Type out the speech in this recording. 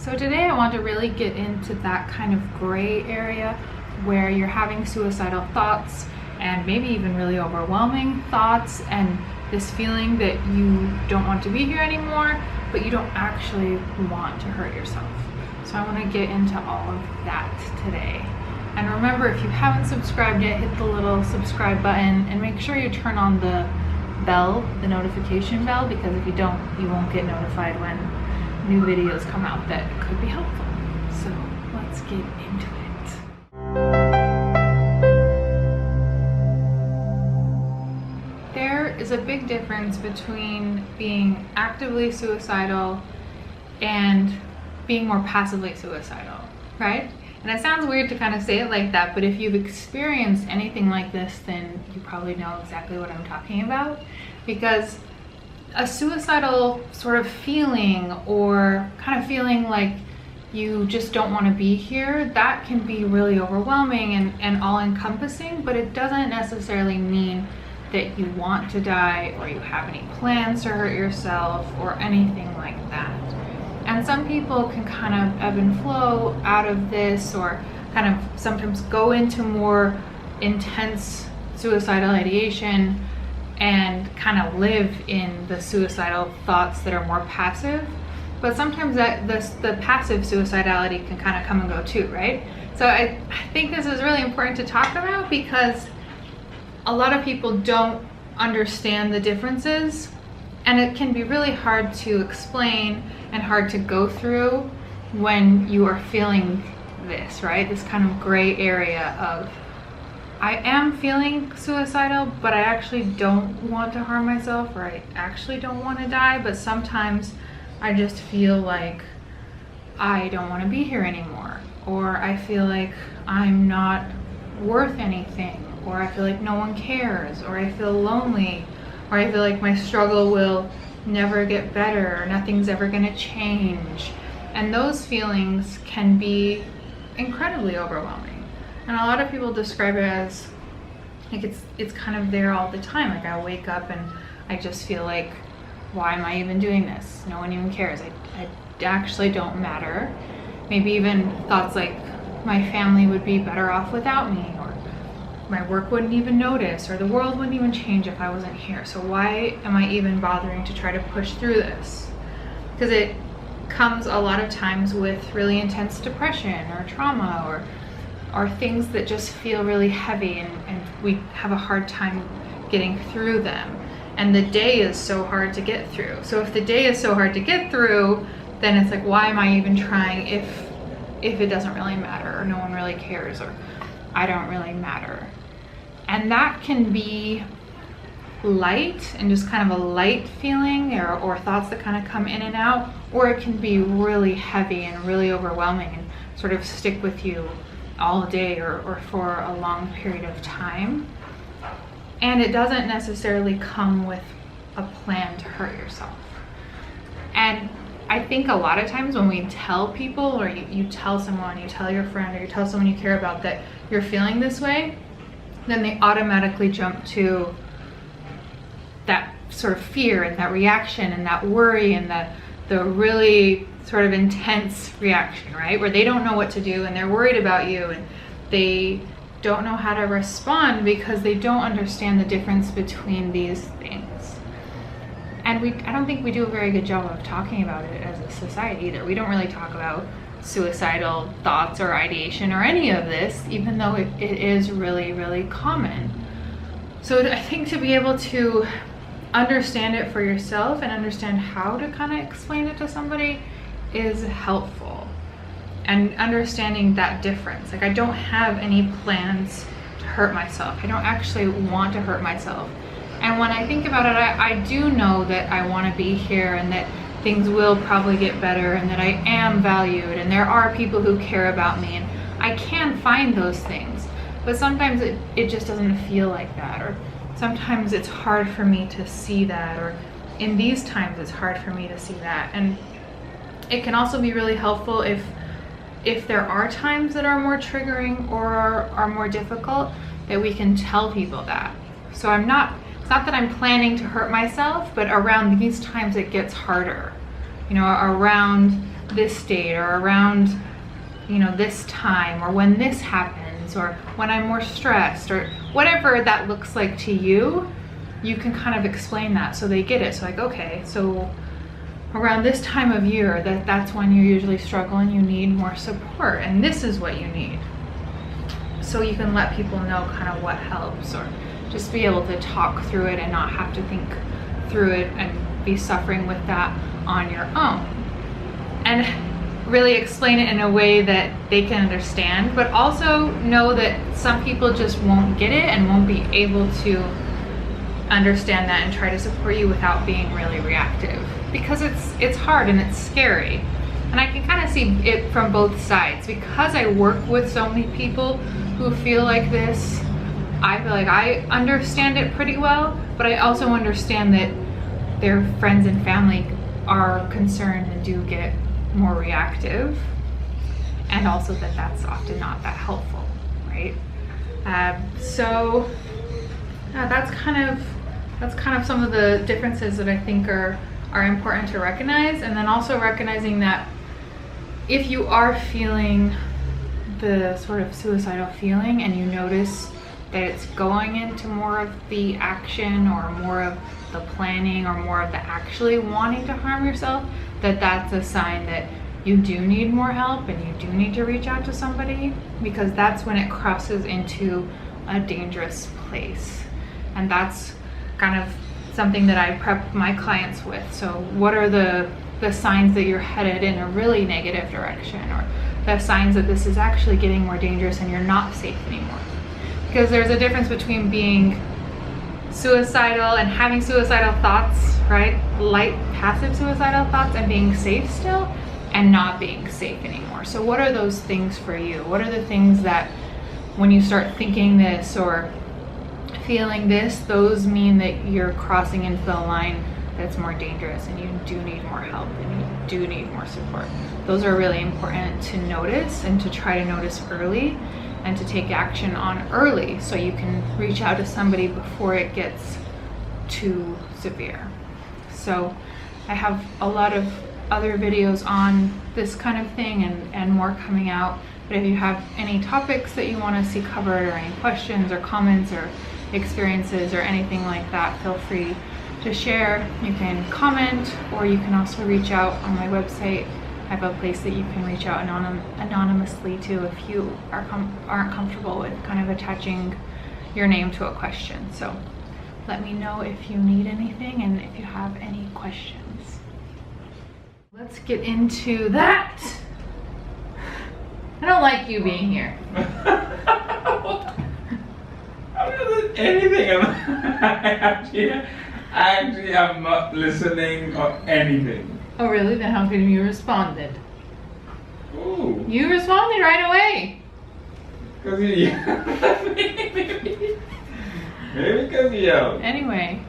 So today I want to really get into that kind of gray area where you're having suicidal thoughts and maybe even really overwhelming thoughts and this feeling that you don't want to be here anymore, but you don't actually want to hurt yourself. So I want to get into all of that today. And remember, if you haven't subscribed yet, hit the little subscribe button and make sure you turn on the bell, the notification bell, because if you don't, you won't get notified when new videos come out that could be helpful. So let's get into it. There is a big difference between being actively suicidal and being more passively suicidal, right? And it sounds weird to kind of say it like that, but if you've experienced anything like this, then you probably know exactly what I'm talking about. Because a suicidal sort of feeling, or kind of feeling like you just don't want to be here, that can be really overwhelming and all-encompassing, but it doesn't necessarily mean that you want to die or you have any plans to hurt yourself or anything like that. And some people can kind of ebb and flow out of this, or kind of sometimes go into more intense suicidal ideation and kind of live in the suicidal thoughts that are more passive. But sometimes the passive suicidality can kind of come and go too, right? So I think this is really important to talk about, because a lot of people don't understand the differences, and it can be really hard to explain and hard to go through when you are feeling this, right? This kind of gray area of, I am feeling suicidal, but I actually don't want to harm myself, or I actually don't want to die, but sometimes I just feel like I don't want to be here anymore, or I feel like I'm not worth anything, or I feel like no one cares, or I feel lonely, or I feel like my struggle will never get better, or nothing's ever going to change. And those feelings can be incredibly overwhelming. And a lot of people describe it as like it's kind of there all the time. Like I wake up and I just feel like, why am I even doing this? No one even cares. I actually don't matter. Maybe even thoughts like my family would be better off without me, or my work wouldn't even notice, or the world wouldn't even change if I wasn't here. So why am I even bothering to try to push through this? Because it comes a lot of times with really intense depression or trauma, or things that just feel really heavy, and we have a hard time getting through them. And the day is so hard to get through. So if the day is so hard to get through, then it's like, why am I even trying if it doesn't really matter, or no one really cares, or I don't really matter? And that can be light and just kind of a light feeling, or thoughts that kind of come in and out, or it can be really heavy and really overwhelming and sort of stick with you all day or for a long period of time. And it doesn't necessarily come with a plan to hurt yourself. And I think a lot of times when we tell people, or you tell someone, you tell your friend, or you tell someone you care about that you're feeling this way, then they automatically jump to that sort of fear and that reaction and that worry and the really sort of intense reaction, right? Where they don't know what to do and they're worried about you, and they don't know how to respond because they don't understand the difference between these things. And I don't think we do a very good job of talking about it as a society either. We don't really talk about suicidal thoughts or ideation or any of this, even though it is really, really common. So I think to be able to understand it for yourself and understand how to kind of explain it to somebody is helpful. And understanding that difference. Like, I don't have any plans to hurt myself. I don't actually want to hurt myself. And when I think about it, I do know that I want to be here, and that things will probably get better, and that I am valued, and there are people who care about me, and I can find those things. But sometimes it just doesn't feel like that, or sometimes it's hard for me to see that, or in these times it's hard for me to see that. And it can also be really helpful if there are times that are more triggering or are more difficult, that we can tell people that. So it's not that I'm planning to hurt myself, but around these times it gets harder. You know, around this date or around, you know, this time, or when this happens, or when I'm more stressed, or whatever that looks like to you, you can kind of explain that so they get it. So like, okay, so around this time of year, that's when you're usually struggling, you need more support, and this is what you need. So you can let people know kind of what helps, or just be able to talk through it and not have to think through it and be suffering with that on your own. And really explain it in a way that they can understand, but also know that some people just won't get it and won't be able to understand that and try to support you without being really reactive, because it's hard and it's scary. And I can kind of see it from both sides, because I work with so many people who feel like this. I feel like I understand it pretty well, but I also understand that their friends and family are concerned and do get more reactive, and also that that's often not that helpful, right? So that's kind of some of the differences that I think are important to recognize. And then also recognizing that if you are feeling the sort of suicidal feeling and you notice that it's going into more of the action or more of the planning or more of the actually wanting to harm yourself, that's a sign that you do need more help and you do need to reach out to somebody, because that's when it crosses into a dangerous place. And that's kind of something that I prep my clients with. So what are the signs that you're headed in a really negative direction, or the signs that this is actually getting more dangerous and you're not safe anymore? Because there's a difference between being suicidal and having suicidal thoughts, right? Light, passive suicidal thoughts, and being safe still, and not being safe anymore. So what are those things for you? What are the things that when you start thinking this or feeling this, those mean that you're crossing into the line that's more dangerous and you do need more help and you do need more support? Those are really important to notice and to try to notice early and to take action on early, so you can reach out to somebody before it gets too severe. So I have a lot of other videos on this kind of thing and more coming out. But if you have any topics that you want to see covered, or any questions or comments or experiences or anything like that, feel free to share. You can comment, or you can also reach out on my website. I have a place that you can reach out anonymously to if you aren't comfortable with kind of attaching your name to a question. So let me know if you need anything and if you have any questions. Let's get into that. I don't like you being here. I'm not doing anything. Actually, I'm not listening or anything. Oh really? Then how come you responded? Ooh. You responded right away. Because you yelled. Maybe because you yelled. Anyway,